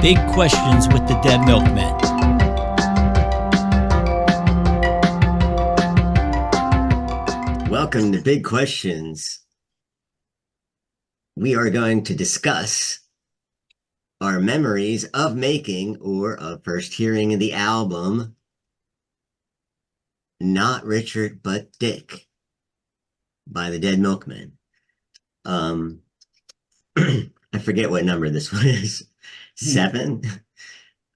Big Questions with the Dead Milkmen. Welcome to Big Questions. We are going to discuss our memories of making or of first hearing the album Not Richard But Dick by the Dead Milkmen. I forget what number this one is. 7.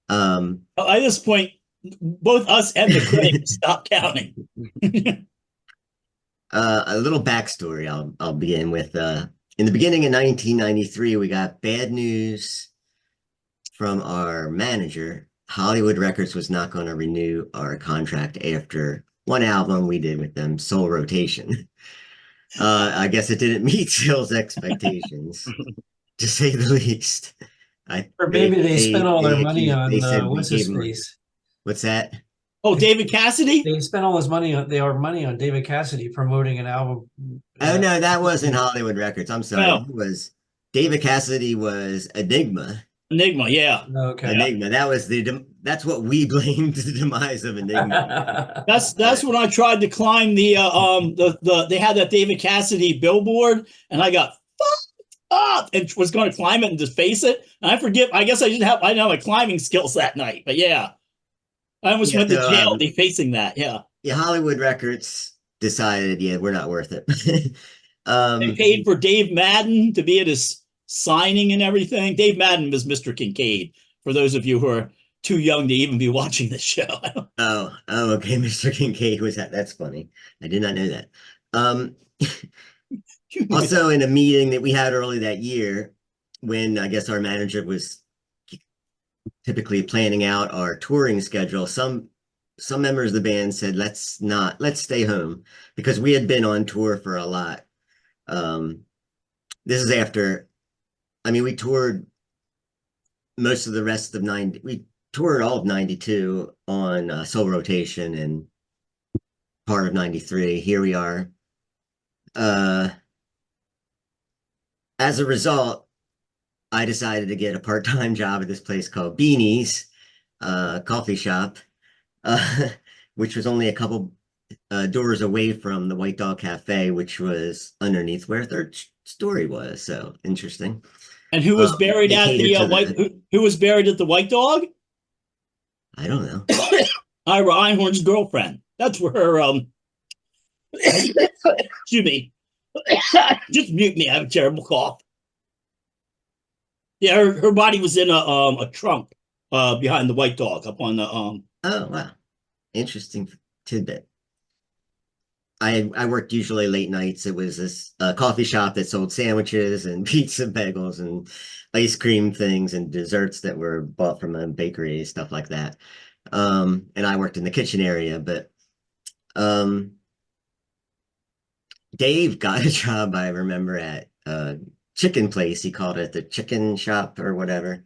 At this point, both us and the crane stopped counting. A little backstory I'll begin with. In the beginning of 1993, we got bad news from our manager. Hollywood Records was not going to renew our contract after one album we did with them, Soul Rotation. I guess it didn't meet sales expectations, to say the least. Or maybe they spent all their money on what's his them, face? What's that? Oh, David Cassidy? They spent all his money on David Cassidy promoting an album. Oh no, that wasn't Hollywood Records. I'm sorry. No. It was David Cassidy was Enigma. Enigma, yeah. Okay. Enigma. That was that's what we blamed the demise of Enigma. That's when I tried to climb the they had that David Cassidy billboard, and I got fucked up and was going to climb it and just face it. And I guess I didn't have my climbing skills that night. But yeah, I almost went to jail defacing that. Yeah. Yeah, Hollywood Records decided, yeah, we're not worth it. They paid for Dave Madden to be at his signing and everything. Dave Madden was Mr. Kincaid, for those of you who are too young to even be watching this show. Oh, okay. Mr. Kincaid was that. That's funny. I did not know that. Also, in a meeting that we had early that year, when I guess our manager was typically planning out our touring schedule, some members of the band said, let's stay home, because we had been on tour for a lot. This is after, we toured most of the rest of we toured all of 92 on Soul Rotation and part of 93. Here we are. As a result, I decided to get a part-time job at this place called Beanie's coffee shop, which was only a couple doors away from the White Dog Cafe, which was underneath where Third Story was. So interesting. And who was buried at the who was buried at the White Dog? I don't know. Ira Einhorn's girlfriend. That's where her excuse me. Just mute me. I have a terrible cough. Yeah, her body was in a trunk behind the White Dog up on the Oh wow, interesting tidbit. I worked usually late nights. It was this coffee shop that sold sandwiches and pizza, bagels, and ice cream things and desserts that were bought from a bakery, stuff like that. And I worked in the kitchen area, but Dave got a job, I remember, at a chicken place. He called it the Chicken Shop or whatever.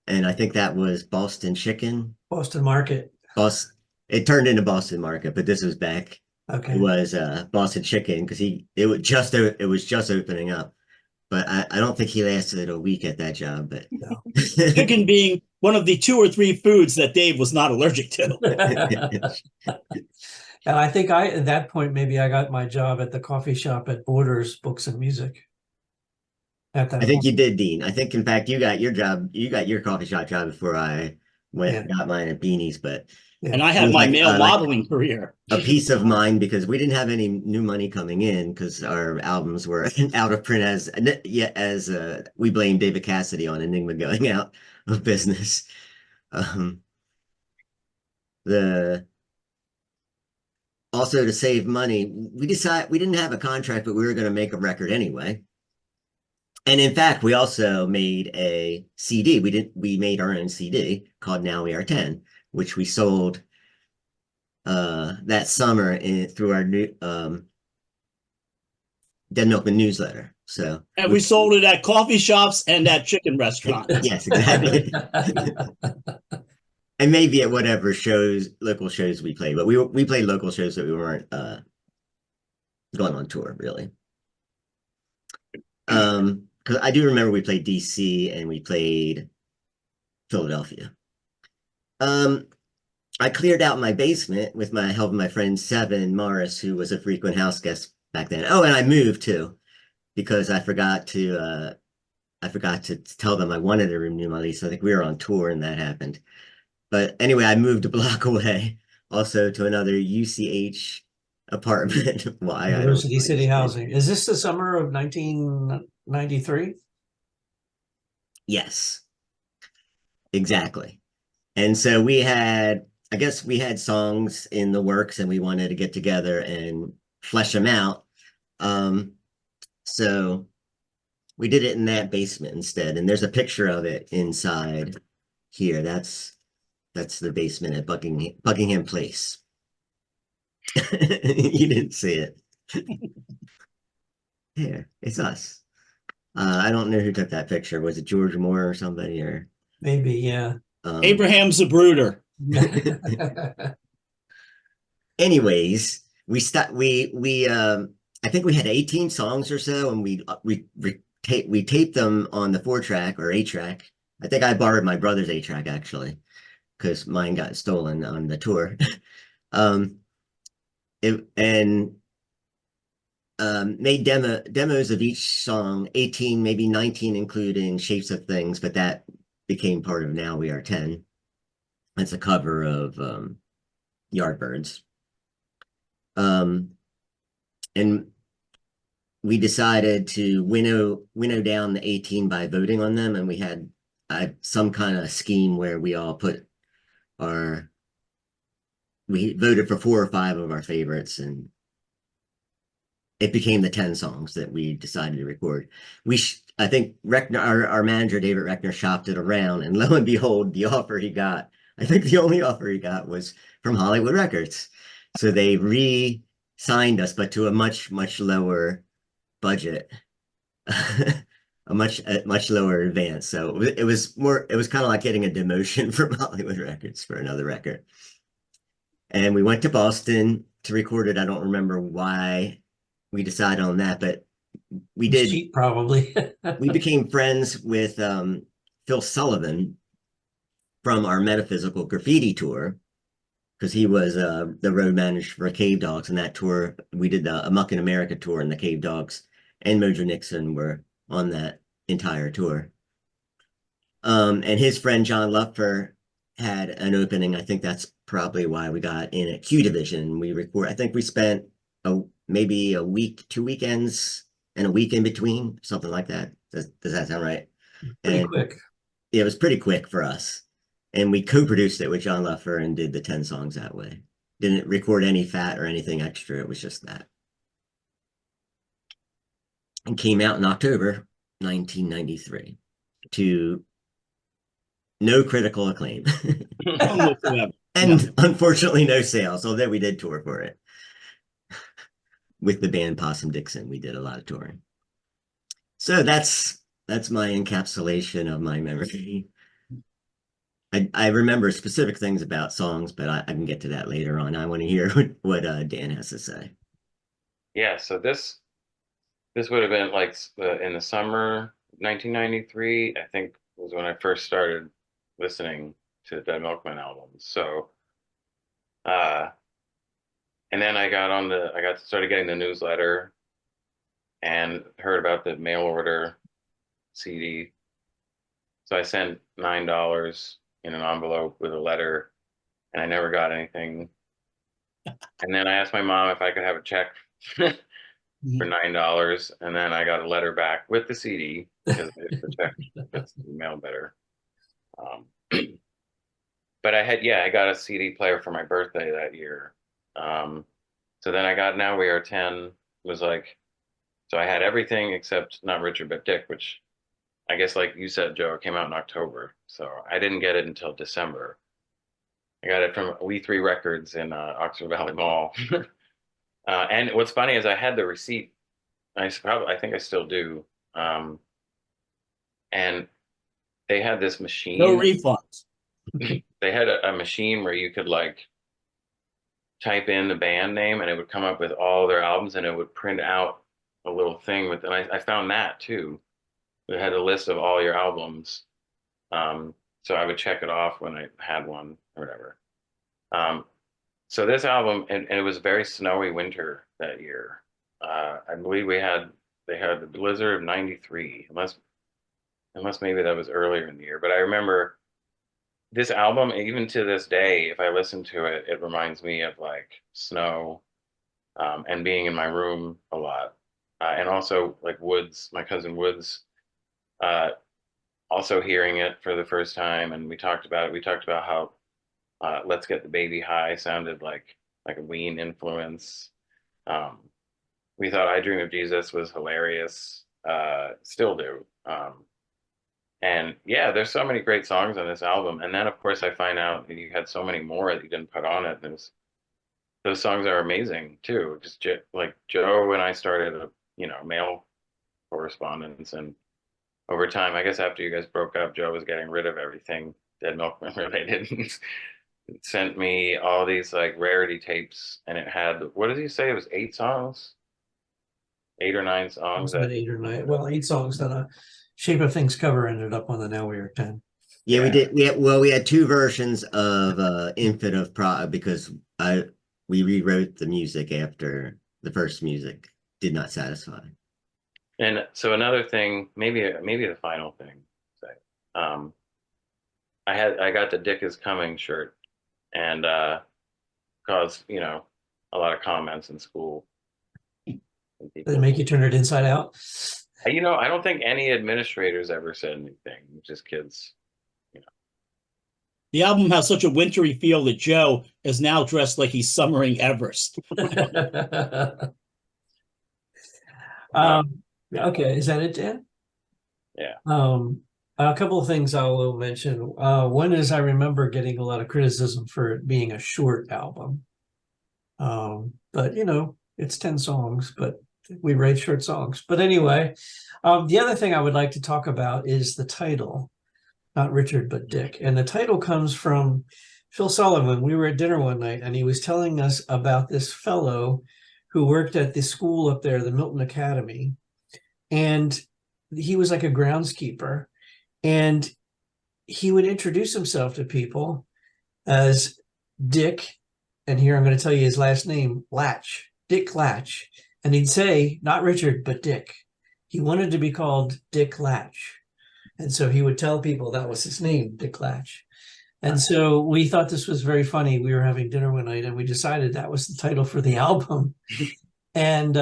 And I think that was Boston Chicken. Boston Market. It turned into Boston Market, but this was back. Okay. It was Boston Chicken, because it was just opening up. But I don't think he lasted a week at that job. But No. Chicken being one of the 2 or 3 foods that Dave was not allergic to. And I think at that point, maybe I got my job at the coffee shop at Borders Books and Music. I think you did, Dean. I think, in fact, you got your job. You got your coffee shop job before I got mine at Beanie's. But and I had my male modeling career. A peace of mind, because we didn't have any new money coming in, because our albums were out of print, as we blame David Cassidy on Enigma going out of business. Also, to save money, we didn't have a contract, but we were going to make a record anyway. And in fact, we also made a CD. We made our own CD called Now We Are 10, which we sold that summer through our new Dead Milkman newsletter. And we sold it at coffee shops and at chicken restaurants. Yes, exactly. And maybe at whatever local shows we played, but we played local shows that we weren't going on tour, really. Because I do remember we played DC and we played Philadelphia. I cleared out my basement with my help of my friend Seven Morris, who was a frequent house guest back then. Oh, and I moved too because I forgot to tell them I wanted to renew my lease. I think we were on tour and that happened. But anyway, I moved a block away, also to another UCH apartment. Why I don't University City understand. Housing. Is this the summer of 1993? Yes, exactly. And so I guess we had songs in the works and we wanted to get together and flesh them out. Um, so we did it in that basement instead. And there's a picture of it inside here. That's the basement at Buckingham Place. You didn't see it. Here, it's us. I don't know who took that picture. Was it George Moore or somebody or Maybe, yeah. Abraham Zapruder. anyways, I think we had 18 songs or so, and we taped them on the 4-track or 8-track. I think I borrowed my brother's 8-track actually, because mine got stolen on the tour. um, and made demos of each song, 18, maybe 19, including Shapes of Things, but that became part of Now We Are 10. It's a cover of Yardbirds. And we decided to winnow down the 18 by voting on them, and we had some kind of scheme where we voted for 4 or 5 of our favorites, and it became the 10 songs that we decided to record. I think Reckner, our manager David Reckner, shopped it around, and lo and behold, the offer he got, I think the only offer he got, was from Hollywood Records. So they re-signed us, but to a much lower budget, a much lower advance. So it was kind of like getting a demotion from Hollywood Records for another record. And we went to Boston to record it. I don't remember why we decided on that, but we did. Cheap, probably. We became friends with Phil Sullivan from our Metaphysical Graffiti tour, because he was the road manager for Cave Dogs. And that tour, we did the Amuck in America tour, and the Cave Dogs and Mojo Nixon were on that entire tour. And his friend John Lupfer had an opening. I think that's probably why we got in at Q Division. I think we spent maybe a week, 2 weekends, and a week in between, something like that. Does that sound right? Pretty quick. Yeah, it was pretty quick for us. And we co-produced it with John Luffer and did the 10 songs that way. Didn't record any fat or anything extra. It was just that. And came out in October 1993 to no critical acclaim. And unfortunately no sales, although we did tour for it. With the band Possum Dixon, we did a lot of touring. So that's my encapsulation of my memory. I remember specific things about songs, but I can get to that later on. I want to hear what Dan has to say. Yeah, so this would have been like in the summer 1993, I think, was when I first started listening to the Dead Milkmen albums. So and then I started getting the newsletter and heard about the mail order CD. So I sent $9 in an envelope with a letter, and I never got anything. And then I asked my mom if I could have a check for $9, and then I got a letter back with the CD because the check gets mailed better. But I got a CD player for my birthday that year. So then I got Now We Are 10. Was like, so I had everything except Not Richard But Dick, which I guess, like you said, Joe, it came out in October. So I didn't get it until December. I got it from We Three Records in Oxford Valley Mall. And what's funny is I had the receipt. I think I still do. And they had this machine. No refunds. They had a machine where you could like type in the band name and it would come up with all their albums, and it would print out a little thing and I found that too. It had a list of all your albums. so I would check it off when I had one or whatever. So this album, and it was a very snowy winter that year. I believe they had the blizzard of '93, unless maybe that was earlier in the year. But I remember this album, even to this day, if I listen to it, it reminds me of like snow, and being in my room a lot, and also like Woods, my cousin Woods, also hearing it for the first time, and we talked about it. We talked about how "Let's Get the Baby High" sounded like a Ween influence. We thought "I Dream of Jesus" was hilarious, still do. And yeah, there's so many great songs on this album. And then of course I find out that you had so many more that you didn't put on it. Those songs are amazing too. Just like Joe and I started a mail correspondence, and over time, I guess after you guys broke up, Joe was getting rid of everything Dead Milkmen related. It sent me all these like rarity tapes, and it had, what did he say? It was 8 songs, 8 or 9 songs. It was 8 or 9. Well, 8 songs that Shape of Things cover ended up on the Now We Are 10. Yeah, we did. We had 2 versions of Infant of Prague because we rewrote the music after the first music did not satisfy. And so another thing, maybe the final thing, say, I got the "Dick is Coming" shirt, and caused a lot of comments in school. Did it make you turn it inside out? I don't think any administrators ever said anything, just kids. The album has such a wintry feel that Joe is now dressed like he's summering Everest. Okay, is that it, Dan? Yeah. A couple of things I will mention. One is I remember getting a lot of criticism for it being a short album. But it's 10 songs, but we write short songs. But anyway, the other thing I would like to talk about is the title, Not Richard, but Dick. And the title comes from Phil Sullivan. We were at dinner one night, and he was telling us about this fellow who worked at the school up there, the Milton Academy. And he was like a groundskeeper. And he would introduce himself to people as Dick. And here I'm going to tell you his last name, Latch, Dick Latch. And he'd say, not Richard, but Dick. He wanted to be called Dick Latch. And so he would tell people that was his name, Dick Latch. And so we thought this was very funny. We were having dinner one night, and we decided that was the title for the album. And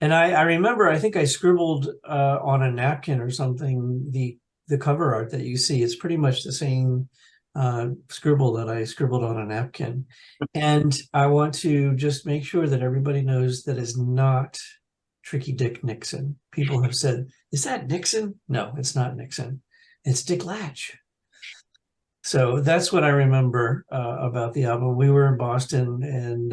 and I remember, I think I scribbled on a napkin or something, the cover art that you see. It's pretty much the same scribble that I scribbled on a napkin. And I want to just make sure that everybody knows that is not Tricky Dick Nixon. People have said, is that Nixon? No, it's not Nixon. It's Dick Latch. So that's what I remember about the album. We were in Boston, and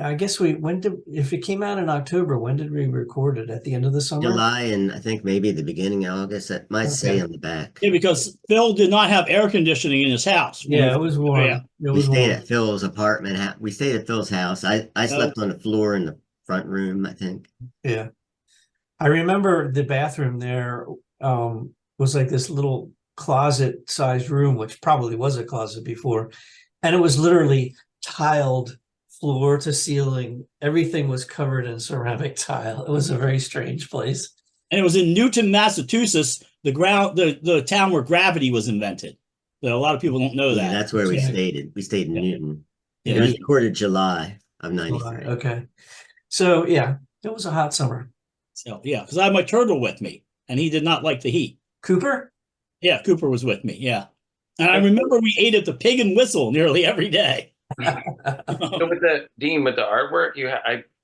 I guess if it came out in October, when did we record it? At the end of the summer? July, and I think maybe the beginning of August. That might say on the back. Yeah, because Phil did not have air conditioning in his house. Yeah, it was warm. Yeah. We stayed at Phil's apartment. We stayed at Phil's house. I slept on the floor in the front room, I think. Yeah. I remember the bathroom there was like this little closet-sized room, which probably was a closet before. And it was literally tiled floor to ceiling. Everything was covered in ceramic tile. It was a very strange place. And it was in Newton, Massachusetts, the town where gravity was invented. So a lot of people don't know that. Yeah, that's where we stayed. We stayed in Newton. Yeah. It was recorded July of '93. Okay. So yeah, it was a hot summer. So yeah, because I had my turtle with me, and he did not like the heat. Cooper? Yeah, Cooper was with me. Yeah, and I remember we ate at the Pig and Whistle nearly every day. So with the artwork,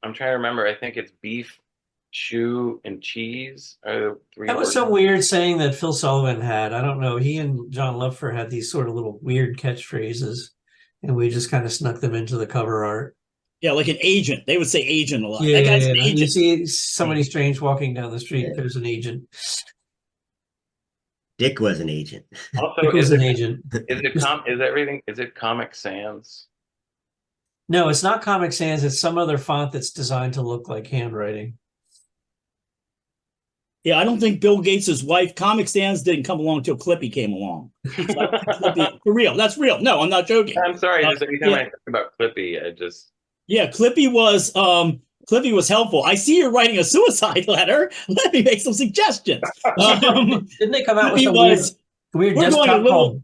I'm trying to remember. I think it's beef, chew, and cheese are the 3 That was words. some weird saying that Phil Sullivan had. I don't know. He and John Lupfer had these sort of little weird catchphrases, and we just kind of snuck them into the cover art. Yeah, like an agent. They would say agent a lot. Yeah, That guy's an you agent. see somebody strange walking down the street, there's an agent. Dick was an agent. Also, Dick was an agent. Is it Comic Sans? No, it's not Comic Sans. It's some other font that's designed to look like handwriting. Yeah, I don't think Bill Gates' wife, Comic Sans, didn't come along until Clippy came along. So I don't think Clippy, for real, that's real. No, I'm not joking. I'm sorry, just every time Yeah. I think about Clippy, I just Yeah, Clippy was helpful. I see you're writing a suicide letter. Let me make some suggestions. Didn't they come out with Clippy some was. weird We're going desktop called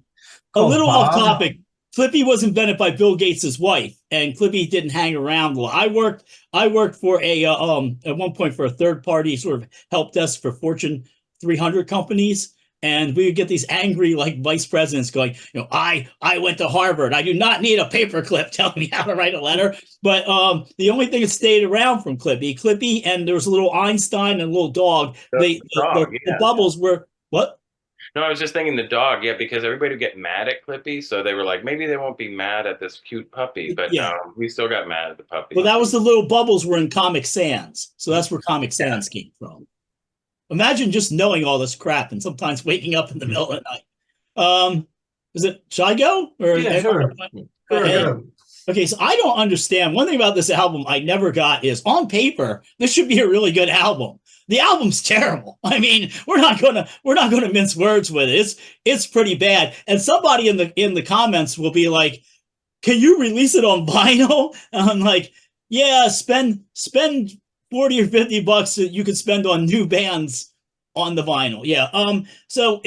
a little off Bob? topic. Clippy was invented by Bill Gates' wife, and Clippy didn't hang around a lot. I worked for a at one point for a third party sort of help desk for Fortune 300 companies, and we would get these angry like vice presidents going, I went to Harvard. I do not need a paperclip telling me how to write a letter. But the only thing that stayed around from Clippy, and there was a little Einstein and a little dog. the dog. The Yeah. bubbles were what? No, I was just thinking the dog. Yeah, because everybody would get mad at Clippy, so they were like, maybe they won't be mad at this cute puppy. But Yeah. no, we still got mad at the puppy. Well, that was the little bubbles were in Comic Sans. So that's where Comic Sans came from. Imagine just knowing all this crap and sometimes waking up in the middle of the night. Should I go? Or Yeah, sure. Sure. Okay, so I don't understand. One thing about this album I never got is on paper, this should be a really good album. The album's terrible. I mean, we're not gonna mince words with it. It's pretty bad. And somebody in the comments will be like, can you release it on vinyl? And I'm like, yeah, spend 40 or 50 bucks that you could spend on new bands on the vinyl. Yeah. So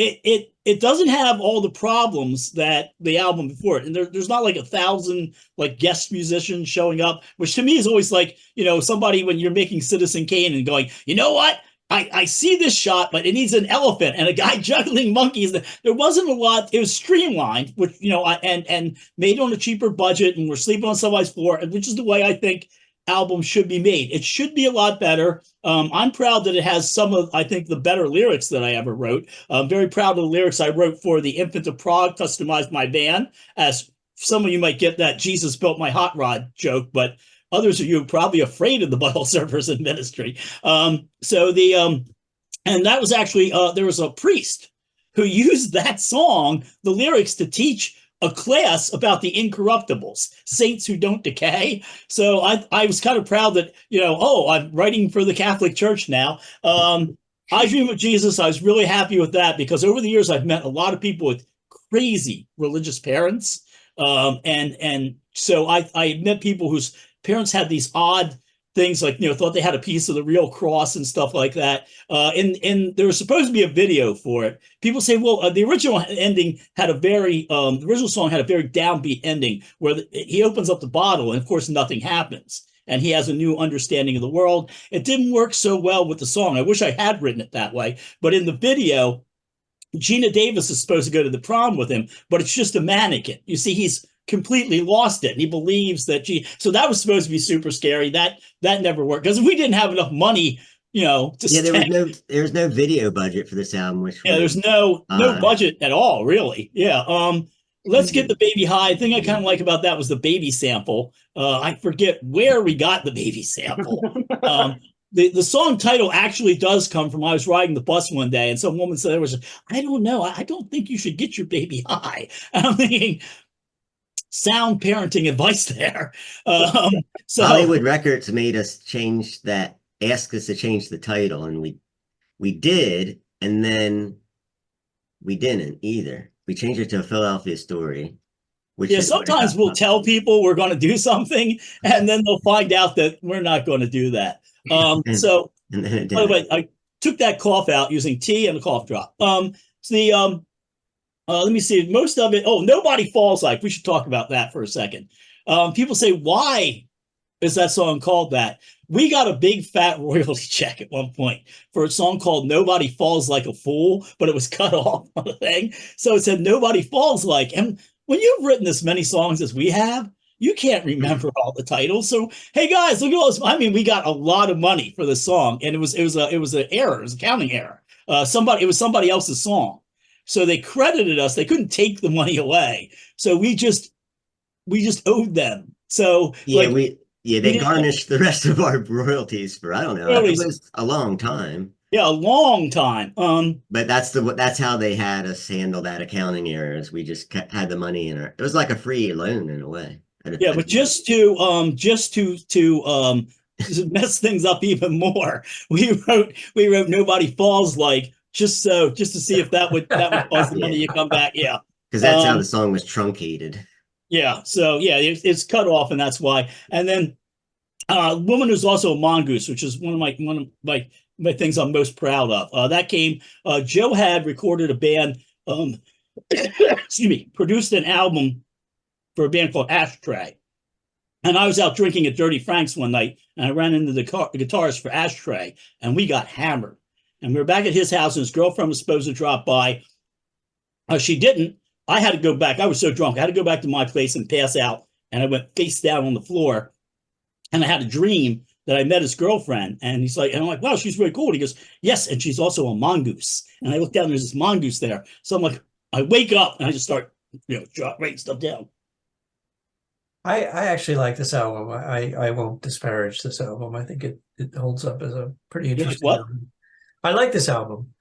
it doesn't have all the problems that the album before it. And there's not like 1,000 like guest musicians showing up, which to me is always like, somebody when you're making Citizen Kane and going, you know what? I see this shot, but it needs an elephant and a guy juggling monkeys. There wasn't a lot. It was streamlined, which, and made on a cheaper budget, and we're sleeping on somebody's floor, which is the way I think albums should be made. It should be a lot better. I'm proud that it has some of, I think, the better lyrics that I ever wrote. I'm very proud of the lyrics I wrote for The Infant of Prague, Customized My Van. As some of you might get that Jesus built my hot rod joke, but others of you are probably afraid of the butthole surfers in ministry. And that was actually, there was a priest who used that song, the lyrics, to teach a class about the incorruptibles, saints who don't decay. So I was kind of proud that, I'm writing for the Catholic Church now. I Dream of Jesus. I was really happy with that because over the years, I've met a lot of people with crazy religious parents. And so I met people whose parents had these odd things like, thought they had a piece of the real cross and stuff like that. And there was supposed to be a video for it. People say, well, the original ending had the original song had a very downbeat ending where he opens up the bottle and of course nothing happens. And he has a new understanding of the world. It didn't work so well with the song. I wish I had written it that way. But in the video, Gina Davis is supposed to go to the prom with him, but it's just a mannequin. You see, he's completely lost it, and he believes that so that was supposed to be super scary. That never worked because we didn't have enough money, there was no video budget for this album, there's no budget at all, really. Let's get the Baby High. The thing I kind of like about that was the baby sample. I forget where we got the baby sample. The song title actually does come from, I was riding the bus one day and some woman said, I don't know, I don't think you should get your baby high. And I'm thinking, sound parenting advice there. So Hollywood Records made us ask us to change the title, and we did, and then we didn't either. We changed it to A Philadelphia Story. Sometimes we'll tell people we're going to do something, and then they'll find out that we're not going to do that. By the way, I took that cough out using tea and a cough drop. Let me see. Most of it. Oh, Nobody Falls Like. We should talk about that for a second. People say, why is that song called that? We got a big fat royalty check at one point for a song called Nobody Falls Like a Fool, but it was cut off on the thing. So it said Nobody Falls Like. And when you've written as many songs as we have, you can't remember all the titles. So, hey guys, look at all this. I mean, we got a lot of money for this song, and it was an error. It was a counting error. It was somebody else's song. So they credited us. They couldn't take the money away. So we just owed them. So they garnished the rest of our royalties for, I don't know, it was a long time. Yeah, a long time. But that's how they had us handle that accounting errors. We just had the money in it was like a free loan in a way. Yeah, but just to to mess things up even more, we wrote Nobody Falls Like, just to see if that would cause the money to come back. Yeah. Because that's how the song was truncated. Yeah. So yeah, it's cut off, and that's why. And then Woman Who's Also a Mongoose, which is one of my things I'm most proud of. That came. Joe had recorded a band. Excuse me, produced an album for a band called Ashtray. And I was out drinking at Dirty Frank's one night, and I ran into the guitarist for Ashtray, and we got hammered. And we were back at his house, and his girlfriend was supposed to drop by. She didn't. I had to go back. I was so drunk. I had to go back to my place and pass out. And I went face down on the floor. And I had a dream that I met his girlfriend. And he's like, and I'm like, wow, she's really cool. And he goes, yes, and she's also a mongoose. And I look down, and there's this mongoose there. So I'm like, I wake up, and I just start, writing stuff down. I actually like this album. I won't disparage this album. I think it holds up as a pretty interesting album. I like this album.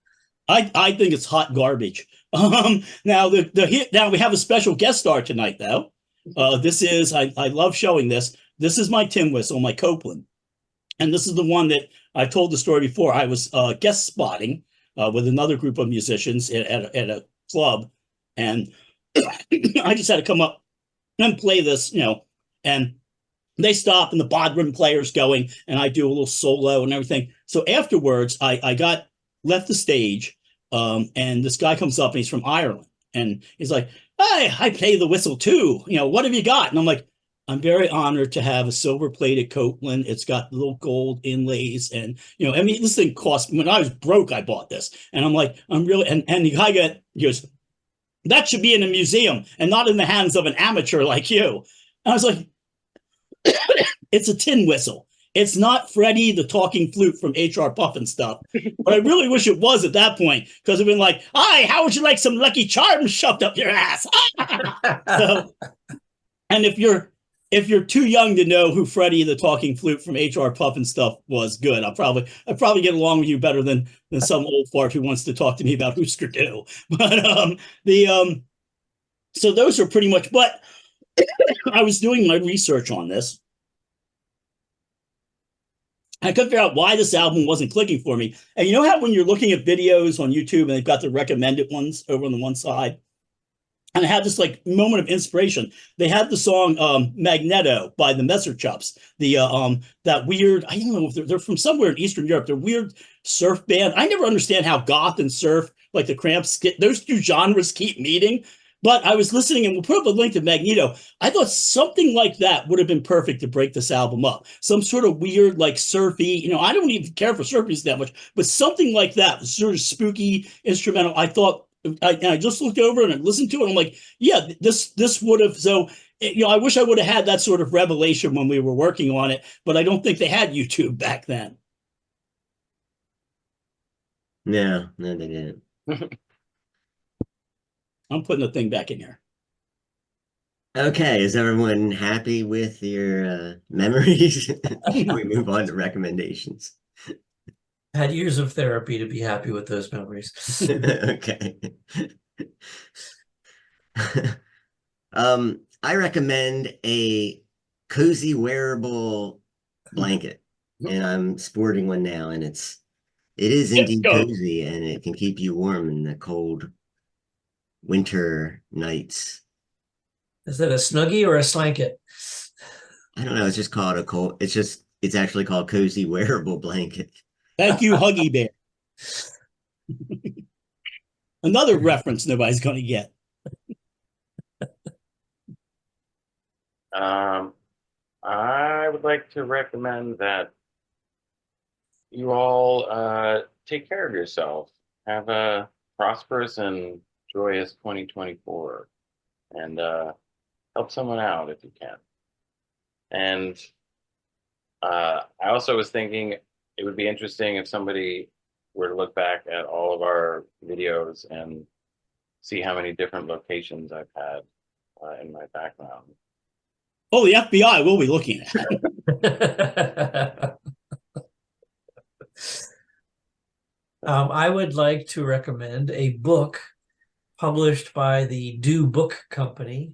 I think it's hot garbage. Now now we have a special guest star tonight, though. This is I love showing this. This is my tin whistle, my Copeland, and this is the one that I told the story before. I was guest spotting with another group of musicians at a club, and I just had to come up and play this, and they stop, and the bodhran player's going, and I do a little solo and everything. So afterwards, I got left the stage, and this guy comes up, and he's from Ireland, and he's like, "Hey, I play the whistle too. What have you got?" And I'm like, "I'm very honored to have a silver-plated Copeland. It's got little gold inlays, and I mean, this thing cost, when I was broke, I bought this." And I'm like, "I'm really," and the guy goes, "That should be in a museum and not in the hands of an amateur like you." And I was like, it's a tin whistle. It's not Freddie the talking flute from H.R. Puffin stuff. But I really wish it was at that point, because it'd been like, "Hi, how would you like some Lucky Charms shoved up your ass?" So, and if you're too young to know who Freddie the talking flute from H.R. Puffin stuff was, good. I'd probably get along with you better than some old fart who wants to talk to me about Husker Du. But so those are pretty much. But I was doing my research on this. I couldn't figure out why this album wasn't clicking for me. And you know how when you're looking at videos on YouTube and they've got the recommended ones over on the one side? And I had this moment of inspiration. They had the song Magneto by the Messer Chups. That weird, I don't know if they're from somewhere in Eastern Europe. They're weird surf band. I never understand how goth and surf, like the Cramps, those two genres keep meeting. But I was listening, and we'll put up a link to Magneto. I thought something like that would have been perfect to break this album up. Some sort of weird, surfy, I don't even care for surf music that much, but something like that, sort of spooky instrumental. I thought, I just looked over and I listened to it. And I'm like, yeah, this would have. So, I wish I would have had that sort of revelation when we were working on it, but I don't think they had YouTube back then. No, they didn't. I'm putting the thing back in here. Okay, is everyone happy with your memories? Should we move on to recommendations? Had years of therapy to be happy with those memories. Okay. I recommend a cozy wearable blanket, and I'm sporting one now, and it is indeed cozy, and it can keep you warm in the cold winter nights. Is that a Snuggie or a Slanket? I don't know. It's just called it's actually called Cozy Wearable Blanket. Thank you, Huggy Bear. Another reference nobody's going to get. I would like to recommend that you all take care of yourself. Have a prosperous and joyous 2024, and help someone out if you can. And I also was thinking it would be interesting if somebody were to look back at all of our videos and see how many different locations I've had in my background. Oh, the FBI will be looking at it. I would like to recommend a book published by the Do Book Company,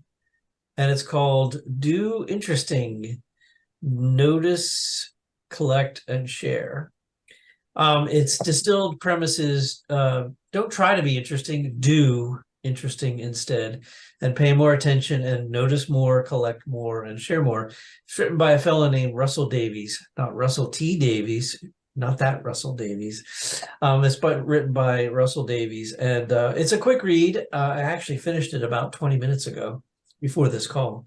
and it's called Do Interesting, Notice, Collect, and Share. Its distilled premises don't try to be interesting, do interesting instead, and pay more attention and notice more, collect more, and share more. It's written by a fellow named Russell Davies, not Russell T. Davies, not that Russell Davies. It's written by Russell Davies, and it's a quick read. I actually finished it about 20 minutes ago before this call.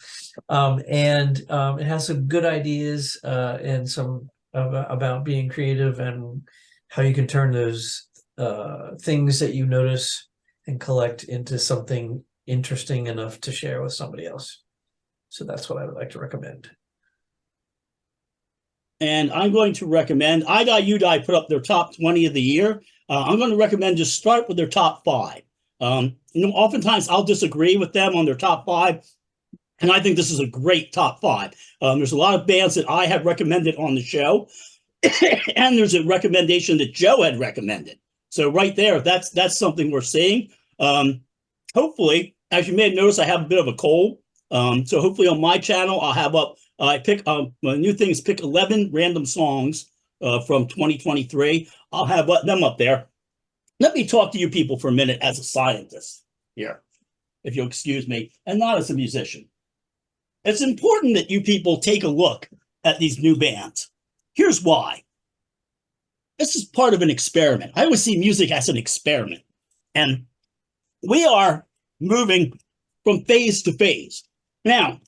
It has some good ideas and some about being creative and how you can turn those things that you notice and collect into something interesting enough to share with somebody else. So that's what I would like to recommend. And I'm going to recommend I.U.Die put up their top 20 of the year. I'm going to recommend just start with their top 5. Oftentimes I'll disagree with them on their top 5. And I think this is a great top 5. There's a lot of bands that I have recommended on the show. And there's a recommendation that Joe had recommended. So right there, that's something we're seeing. Hopefully, as you may have noticed, I have a bit of a cold. So hopefully on my channel, I'll have up, my new thing is pick 11 random songs from 2023. I'll have them up there. Let me talk to you people for a minute as a scientist here, if you'll excuse me, and not as a musician. It's important that you people take a look at these new bands. Here's why. This is part of an experiment. I always see music as an experiment. And we are moving from phase to phase. Now,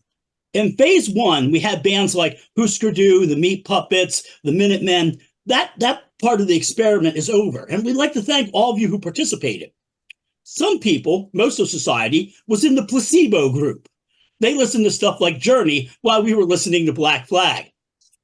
in phase 1, we had bands like Husker Du, the Meat Puppets, the Minutemen. That part of the experiment is over. And we'd like to thank all of you who participated. Some people, most of society, was in the placebo group. They listened to stuff like Journey while we were listening to Black Flag.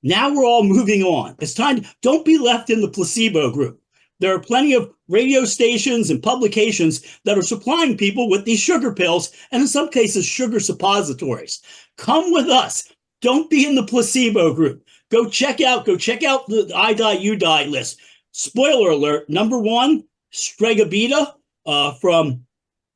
Now we're all moving on. It's time. Don't be left in the placebo group. There are plenty of radio stations and publications that are supplying people with these sugar pills and in some cases sugar suppositories. Come with us. Don't be in the placebo group. Go check out the I.U.Die list. Spoiler alert, number 1, Stregabita from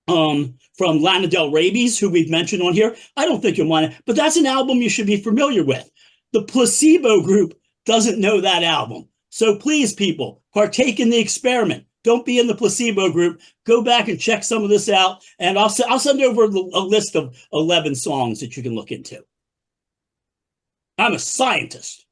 Lana Del Rey's, who we've mentioned on here. I don't think you'll mind it, but that's an album you should be familiar with. The placebo group doesn't know that album. So please, people, partake in the experiment. Don't be in the placebo group. Go back and check some of this out, and I'll send over a list of 11 songs that you can look into. I'm a scientist.